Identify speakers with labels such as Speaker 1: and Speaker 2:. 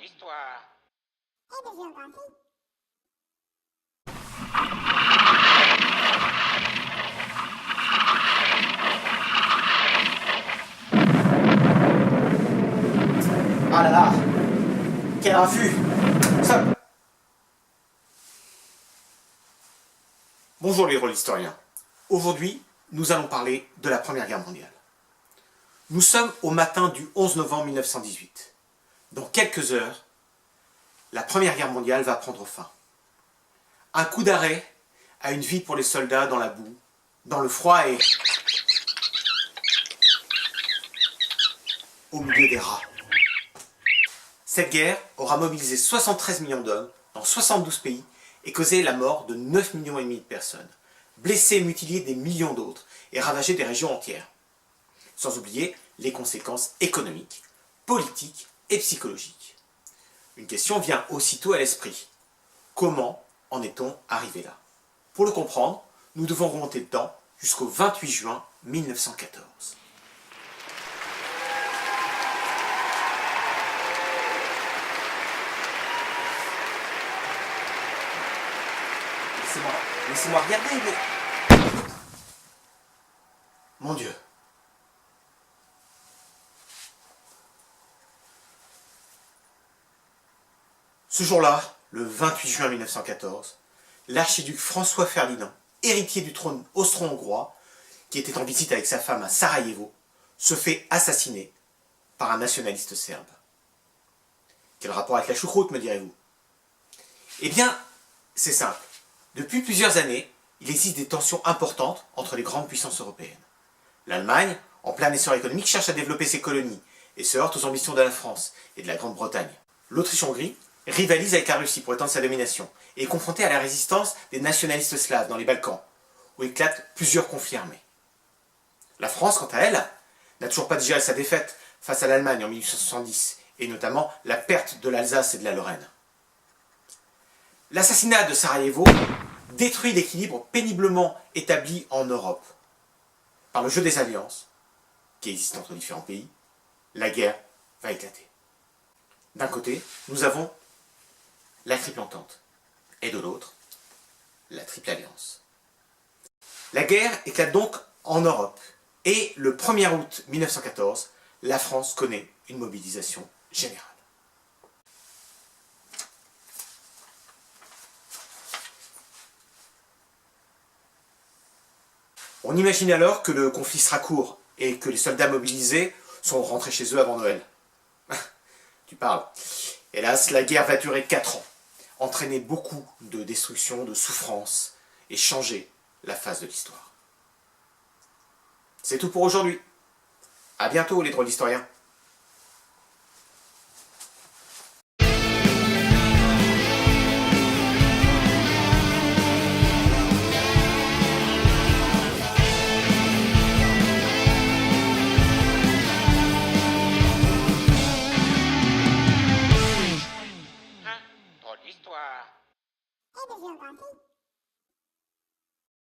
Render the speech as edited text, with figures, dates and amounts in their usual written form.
Speaker 1: d'histoire.
Speaker 2: Et de géographie.
Speaker 3: Ah là là, quel raffut! Stop! Bonjour les drôles historiens. Aujourd'hui, nous allons parler de la Première Guerre mondiale. Nous sommes au matin du 11 novembre 1918. Dans quelques heures, la Première Guerre mondiale va prendre fin. Un coup d'arrêt à une vie pour les soldats dans la boue, dans le froid et au milieu des rats. Cette guerre aura mobilisé 73 millions d'hommes dans 72 pays et causé la mort de 9,5 millions de personnes, blessé et mutilé des millions d'autres et ravagé des régions entières. Sans oublier les conséquences économiques, politiques et psychologiques. Une question vient aussitôt à l'esprit. Comment en est-on arrivé là? Pour le comprendre, nous devons remonter le temps jusqu'au 28 juin 1914. Laissez-moi regarder, mais... Mon Dieu. Ce jour-là, le 28 juin 1914, l'archiduc François Ferdinand, héritier du trône austro-hongrois, qui était en visite avec sa femme à Sarajevo, se fait assassiner par un nationaliste serbe. Quel rapport avec la choucroute, me direz-vous? Eh bien, c'est simple. Depuis plusieurs années, il existe des tensions importantes entre les grandes puissances européennes. L'Allemagne, en plein essor économique, cherche à développer ses colonies et se heurte aux ambitions de la France et de la Grande-Bretagne. L'Autriche-Hongrie rivalise avec la Russie pour étendre sa domination et est confrontée à la résistance des nationalistes slaves dans les Balkans, où éclatent plusieurs conflits armés. La France, quant à elle, n'a toujours pas digéré sa défaite face à l'Allemagne en 1870, et notamment la perte de l'Alsace et de la Lorraine. L'assassinat de Sarajevo détruit l'équilibre péniblement établi en Europe. Par le jeu des alliances, qui existent entre différents pays, la guerre va éclater. D'un côté, nous avons la Triple Entente, et de l'autre, la Triple Alliance. La guerre éclate donc en Europe, et le 1er août 1914, la France connaît une mobilisation générale. On imagine alors que le conflit sera court et que les soldats mobilisés sont rentrés chez eux avant Noël. Tu parles. Hélas, la guerre va durer 4 ans, entraîner beaucoup de destruction, de souffrance et changer la face de l'histoire. C'est tout pour aujourd'hui. À bientôt les drôles d'historiens.